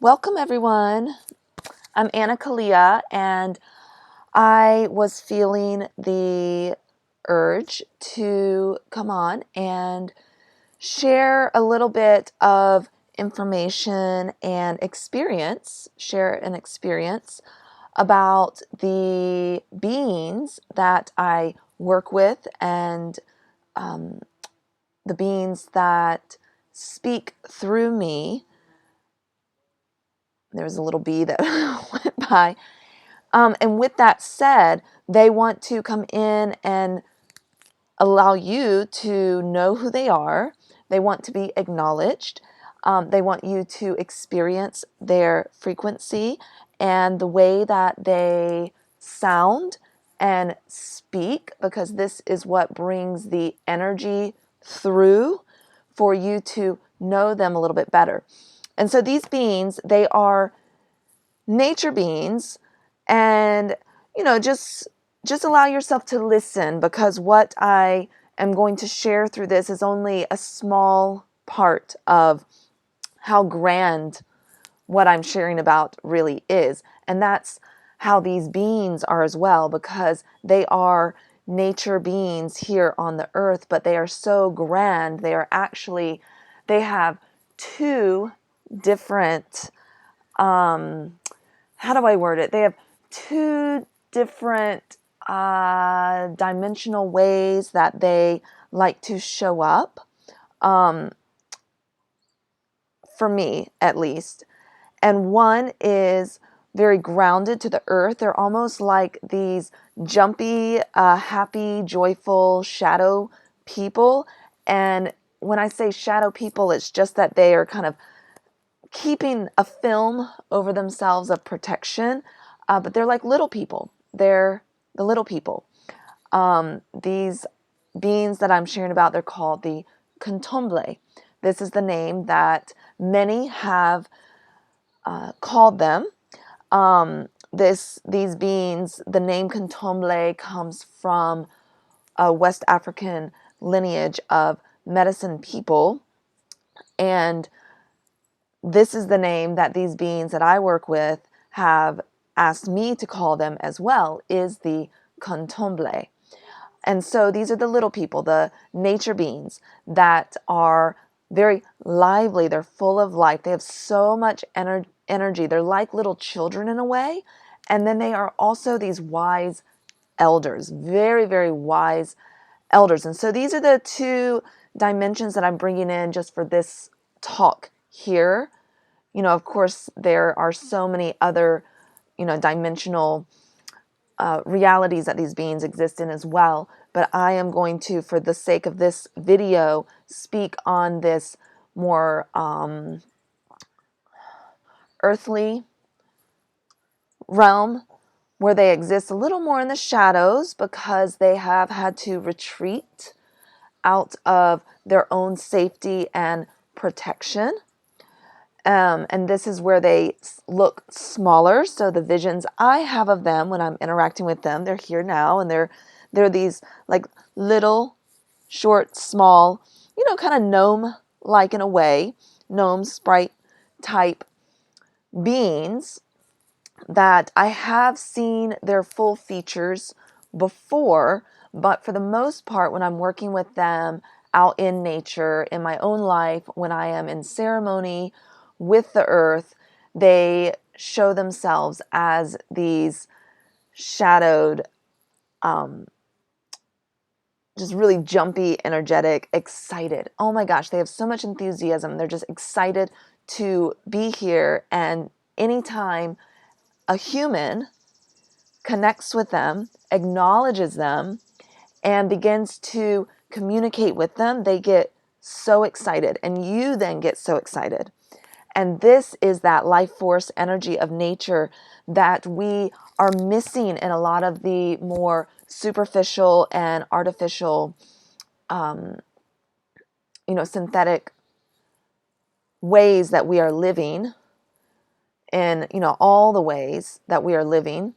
Welcome everyone. I'm Anna Kalia, and I was feeling the urge to come on and share a little bit of information and share an experience about the beings that I work with and the beings that speak through me. There was a little bee that went by. And with that said, they want to come in and allow you to know who they are. They want to be acknowledged. They want you to experience their frequency and the way that they sound and speak, because this is what brings the energy through for you to know them a little bit better. And so these beings, they are nature beings, and just allow yourself to listen, because what I am going to share through this is only a small part of how grand what I'm sharing about really is. And that's how these beings are as well, because they are nature beings here on the earth, but they are so grand. They have two different how do I word it? They have two different dimensional ways that they like to show up, for me at least. And one is very grounded to the earth. They're almost like these jumpy, happy, joyful shadow people. And when I say shadow people, it's just that they are kind of keeping a film over themselves of protection, but they're like little people. They're the little people. These beings that I'm sharing about, they're called the Kontomble. This is the name that many have called them. These beings, the name Kontomble comes from a West African lineage of medicine people, and this is the name that these beings that I work with have asked me to call them as well, is the Kontomble. And so these are the little people, the nature beings that are very lively. They're full of life. They have so much energy. They're like little children in a way. And then they are also these wise elders, very, very wise elders. And so these are the two dimensions that I'm bringing in just for this talk here. Of course, there are so many other, dimensional realities that these beings exist in as well. But I am going to, for the sake of this video, speak on this more earthly realm, where they exist a little more in the shadows because they have had to retreat out of their own safety and protection. And this is where they look smaller. So the visions I have of them when I'm interacting with them, they're here now, and they're these like little, short, small, kind of gnome-like in a way, gnome sprite type beings that I have seen their full features before, but for the most part, when I'm working with them out in nature, in my own life, when I am in ceremony with the earth, they show themselves as these shadowed, just really jumpy, energetic, excited. Oh my gosh, they have so much enthusiasm. They're just excited to be here. And anytime a human connects with them, acknowledges them, and begins to communicate with them, they get so excited. And you then get so excited. And this is that life force energy of nature that we are missing in a lot of the more superficial and artificial, synthetic ways that we are living, in, all the ways that we are living,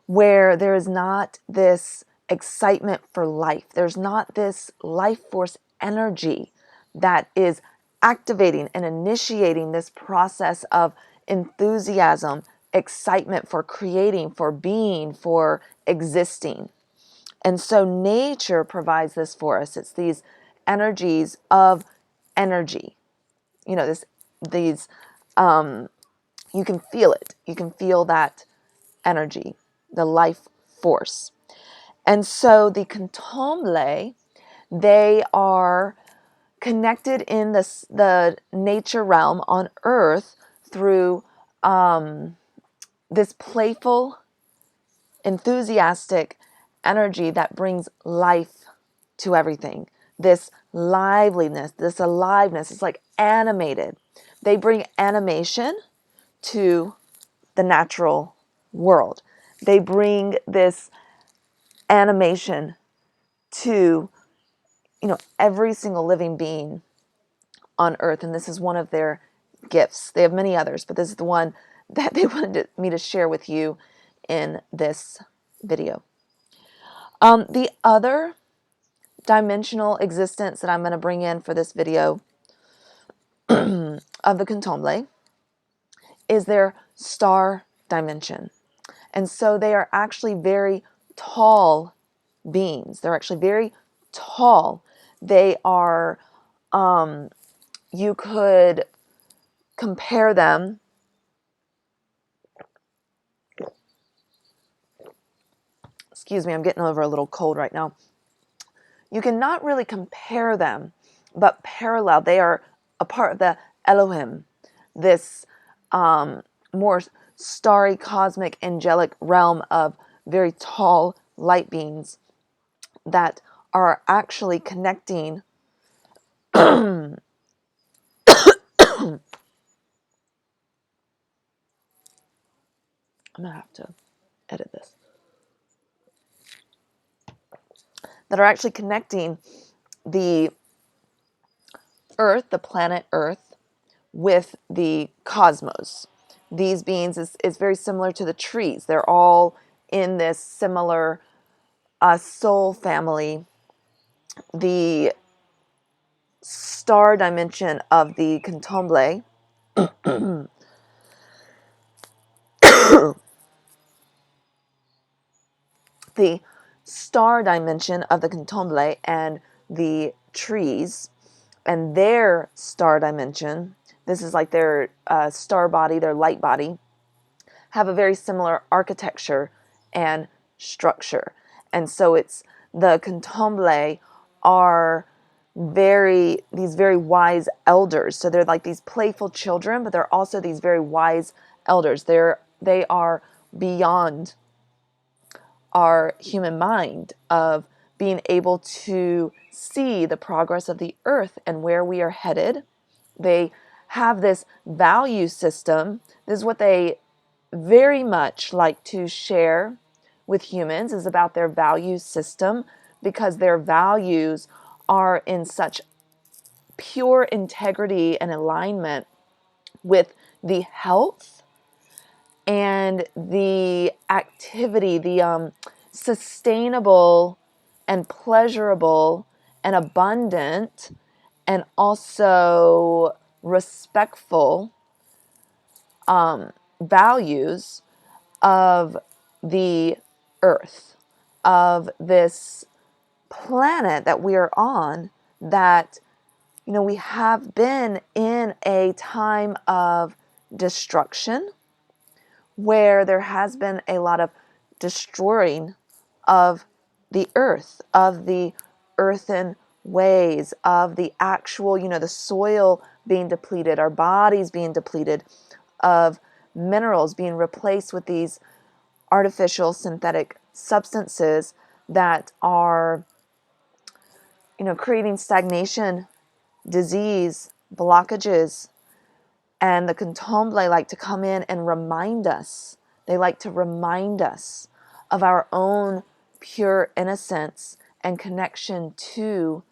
where there is not this excitement for life. There's not this life force energy that is activating and initiating this process of enthusiasm, excitement for creating, for being, for existing. And so nature provides this for us. It's these energies of energy. You know, you can feel it. You can feel that energy, the life force. And so the Kontomble, they are connected in the nature realm on Earth through this playful, enthusiastic energy that brings life to everything. This liveliness, this aliveness, it's like animated. They bring animation to the natural world. They bring this animation to, every single living being on earth. And this is one of their gifts. They have many others, but this is the one that they wanted me to share with you in this video. The other dimensional existence that I'm going to bring in for this video of the Kontomble is their star dimension. And so they are actually very tall beings. They're actually very tall. They are, you could compare them. Excuse me, I'm getting over a little cold right now. You cannot really compare them, but parallel. They are a part of the Elohim, this more starry, cosmic, angelic realm of very tall light beings that are actually connecting. I'm going to have to edit this. That are actually connecting the Earth, the planet Earth, with the cosmos. These beings is very similar to the trees. They're all in this similar soul family. The star dimension of the Kontomble the star dimension of the Kontomble and the trees and their star dimension, this is like their star body, their light body, have a very similar architecture and structure. And so it's the Kontomble are these very wise elders. So they're like these playful children, but they're also these very wise elders. They are beyond our human mind of being able to see the progress of the earth and where we are headed. They have this value system. This is what they very much like to share with humans, is about their value system, because their values are in such pure integrity and alignment with the health and the activity, the sustainable and pleasurable and abundant and also respectful values of the earth, of this planet that we are on, that, we have been in a time of destruction where there has been a lot of destroying of the earth, of the earthen ways, of the actual, the soil being depleted, our bodies being depleted, of minerals being replaced with these artificial synthetic substances that are, creating stagnation, disease, blockages. And the Kontomble like to come in and remind us. They like to remind us of our own pure innocence and connection to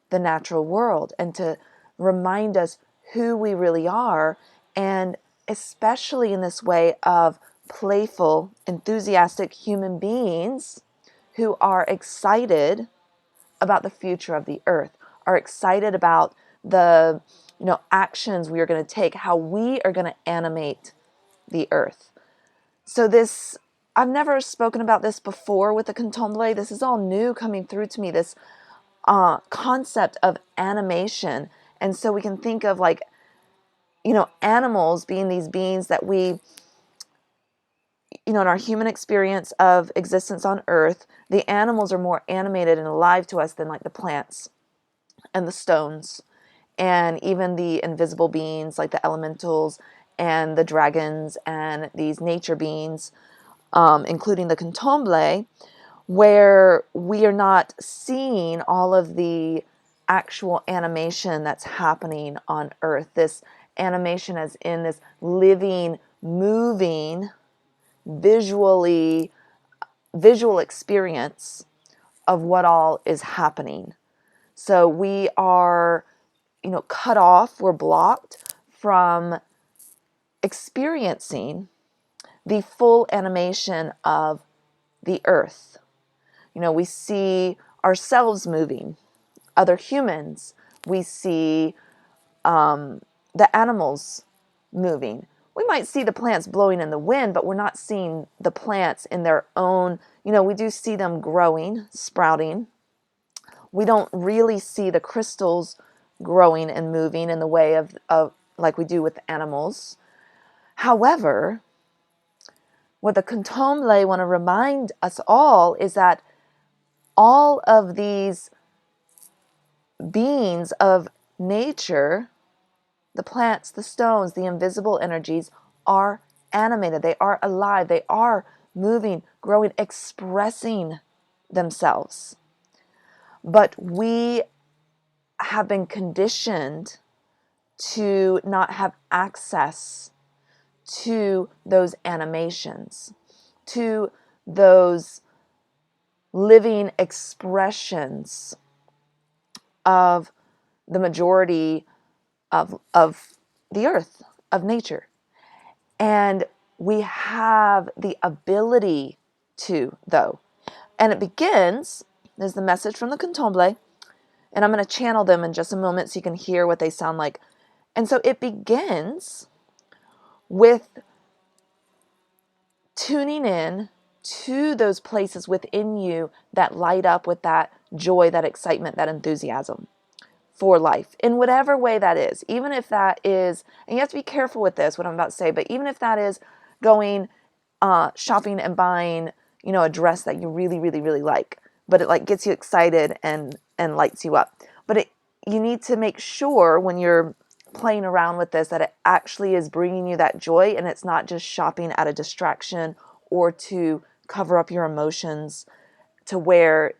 the natural world, and to remind us who we really are, and especially in this way of playful, enthusiastic human beings who are excited about the future of the earth, are excited about the actions we are going to take, how we are going to animate the earth. So this, I've never spoken about this before with the Kontomble. This is all new coming through to me, this concept of animation. And so we can think of like, animals being these beings that we, in our human experience of existence on earth, the animals are more animated and alive to us than like the plants and the stones and even the invisible beings like the elementals and the dragons and these nature beings, including the Kontomble, where we are not seeing all of the actual animation that's happening on earth. This animation as in this living, moving, visual experience of what all is happening. So we are, cut off, we're blocked from experiencing the full animation of the earth. We see ourselves moving, other humans. We see the animals moving. We might see the plants blowing in the wind, but we're not seeing the plants in their own, we do see them growing, sprouting. We don't really see the crystals growing and moving in the way of like we do with animals. However, what the Kontomble want to remind us all is that all of these beings of nature, the plants, the stones, the invisible energies, are animated. They are alive. They are moving, growing, expressing themselves. But we have been conditioned to not have access to those animations, to those living expressions of the majority of the earth, of nature. And we have the ability to, though. And it begins, there's the message from the Kontomble, and I'm going to channel them in just a moment so you can hear what they sound like. And so it begins with tuning in to those places within you that light up with that joy, that excitement, that enthusiasm for life in whatever way that is. Even if that is, and you have to be careful with this, what I'm about to say, but even if that is going shopping and buying, a dress that you really, really, really like, but it like gets you excited and lights you up. But you need to make sure when you're playing around with this that it actually is bringing you that joy and it's not just shopping at a distraction or to cover up your emotions, to where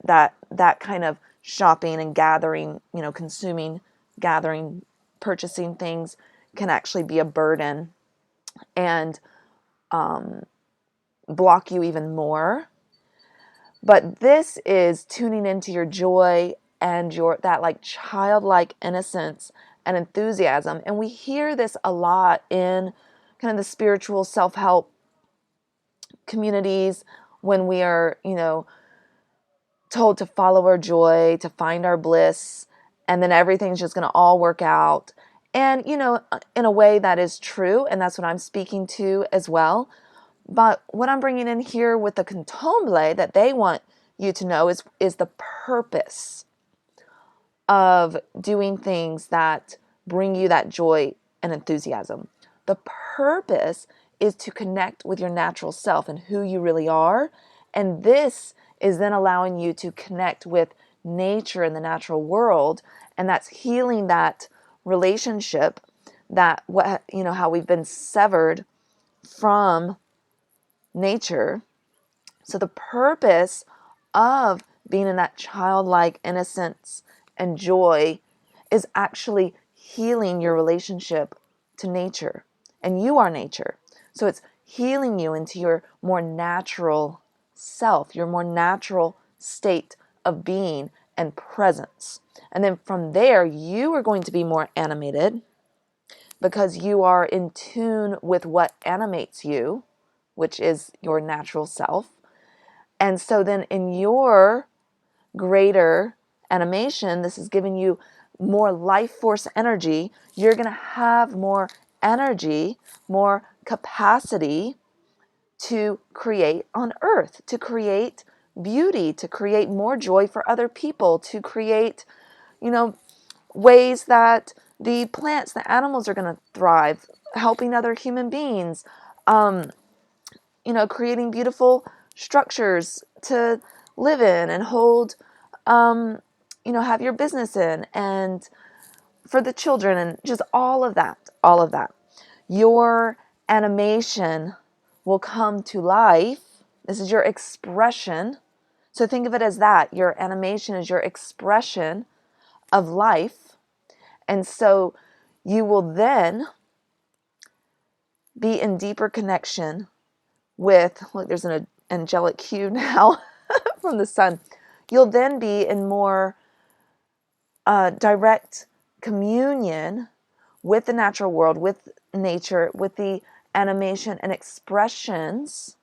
that kind of shopping and gathering, consuming, gathering, purchasing things can actually be a burden and block you even more. But this is tuning into your joy and that like childlike innocence and enthusiasm. And we hear this a lot in kind of the spiritual self-help communities when we are, told to follow our joy, to find our bliss, and then everything's just going to all work out. And, in a way that is true, and that's what I'm speaking to as well. But what I'm bringing in here with the Kontomble that they want you to know is the purpose of doing things that bring you that joy and enthusiasm. The purpose is to connect with your natural self and who you really are. And this is then allowing you to connect with nature and the natural world. And that's healing that relationship, that how we've been severed from nature. So the purpose of being in that childlike innocence and joy is actually healing your relationship to nature. And you are nature. So it's healing you into your more natural self, your more natural state of being and presence. And then from there, you are going to be more animated because you are in tune with what animates you, which is your natural self. And so then in your greater animation, this is giving you more life force energy. You're going to have more energy, more capacity to create on earth, to create beauty, to create more joy for other people, to create, ways that the plants, the animals are going to thrive, helping other human beings, creating beautiful structures to live in and hold, have your business in, and for the children, and just all of that, all of that. Your animation will come to life. This is your expression. So think of it as that. Your animation is your expression of life. And so you will then be in deeper connection with, look, there's an angelic cue now from the sun. You'll then be in more direct communion with the natural world, with nature, with the animation and expressions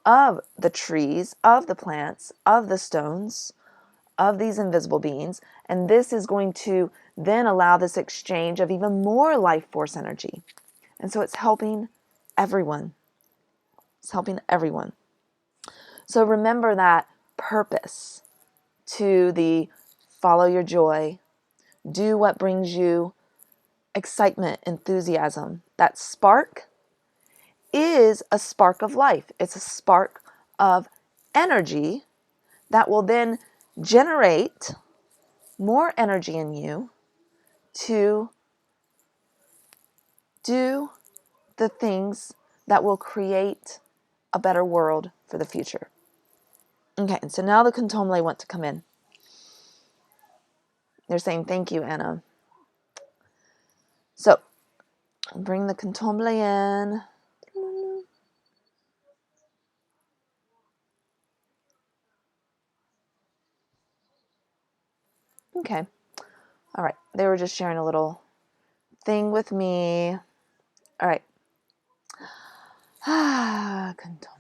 of the trees, of the plants, of the stones, of these invisible beings. And this is going to then allow this exchange of even more life force energy. And so it's helping everyone. It's helping everyone. So remember that purpose to the follow your joy, do what brings you excitement, enthusiasm. That spark is a spark of life. It's a spark of energy that will then generate more energy in you to do the things that will create a better world for the future. Okay, and so now the Kontomble want to come in. They're saying, thank you, Anna. So, bring the Kontomble in. Okay. All right. They were just sharing a little thing with me. All right. Kontomble.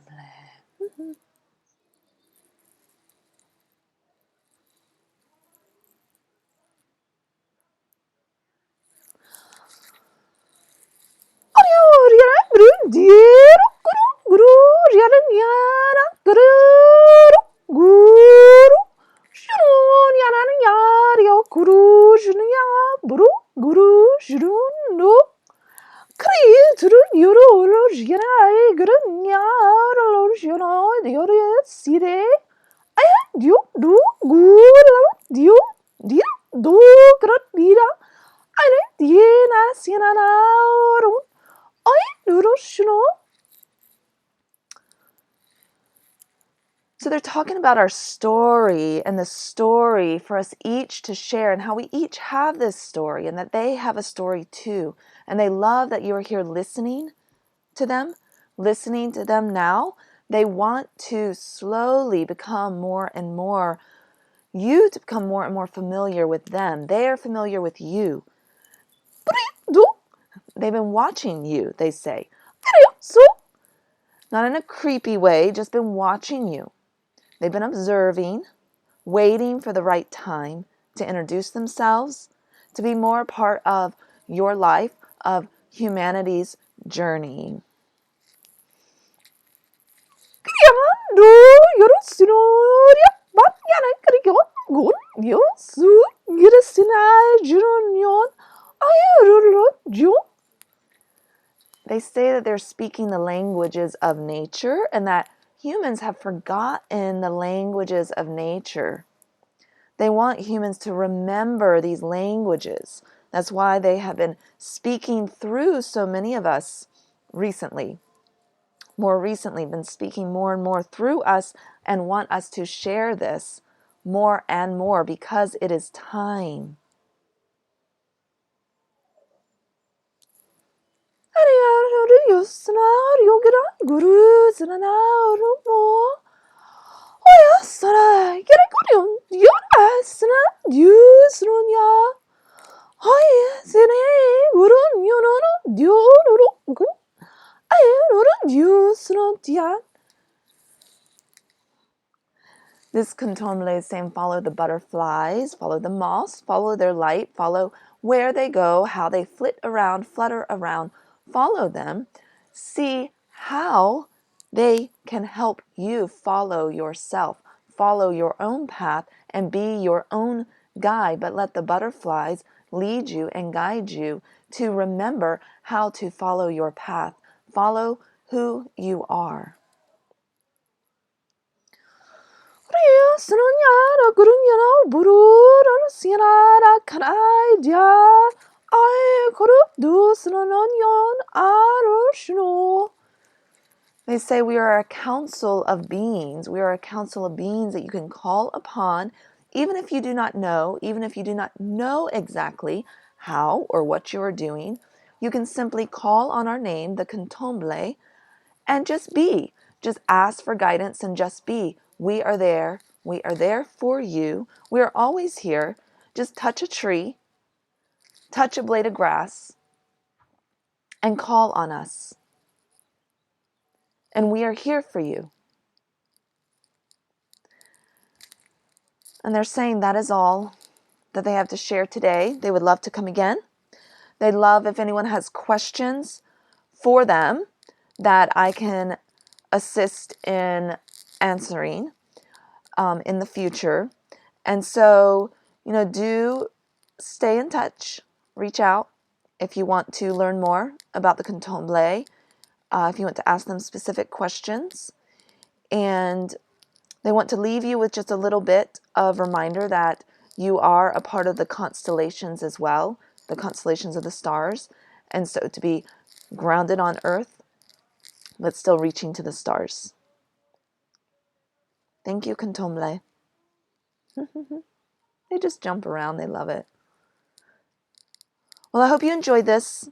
So they're talking about our story and the story for us each to share, and how we each have this story and that they have a story too. And they love that you're here listening to them now. They want to slowly become more and more, you to become more and more familiar with them. They are familiar with you. They've been watching you, they say. Not in a creepy way, just been watching you. They've been observing, waiting for the right time to introduce themselves, to be more a part of your life, of humanity's journey. They say that they're speaking the languages of nature, and that humans have forgotten the languages of nature. They want humans to remember these languages. That's why they have been speaking through so many of us recently. More recently, been speaking more and more through us, and want us to share this more and more, because it is time. This Kontomble is saying, follow the butterflies, follow the moths, follow their light, follow where they go, how they flutter around, follow them. See how they can help you follow yourself, follow your own path, and be your own guide. But let the butterflies lead you and guide you to remember how to follow your path, follow who you are. They say we are a council of beings. We are a council of beings that you can call upon, even if you do not know, even if you do not know exactly how or what you are doing. You can simply call on our name, the Kontomble, and just be. Just ask for guidance and just be. We are there. We are there for you. We are always here. Just touch a tree, touch a blade of grass, and call on us. And we are here for you. And they're saying that is all that they have to share today. They would love to come again. They'd love if anyone has questions for them that I can assist in answering in the future. And so, do stay in touch. Reach out if you want to learn more about the Kontomble, if you want to ask them specific questions. And they want to leave you with just a little bit of reminder that you are a part of the constellations as well, the constellations of the stars. And so to be grounded on Earth, but still reaching to the stars. Thank you, Kontomble. They just jump around. They love it. Well, I hope you enjoyed this.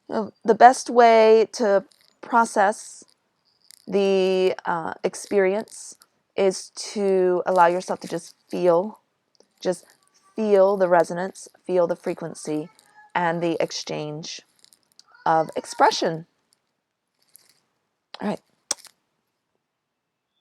The best way to process the experience is to allow yourself to just feel the resonance, feel the frequency, and the exchange of expression. All right.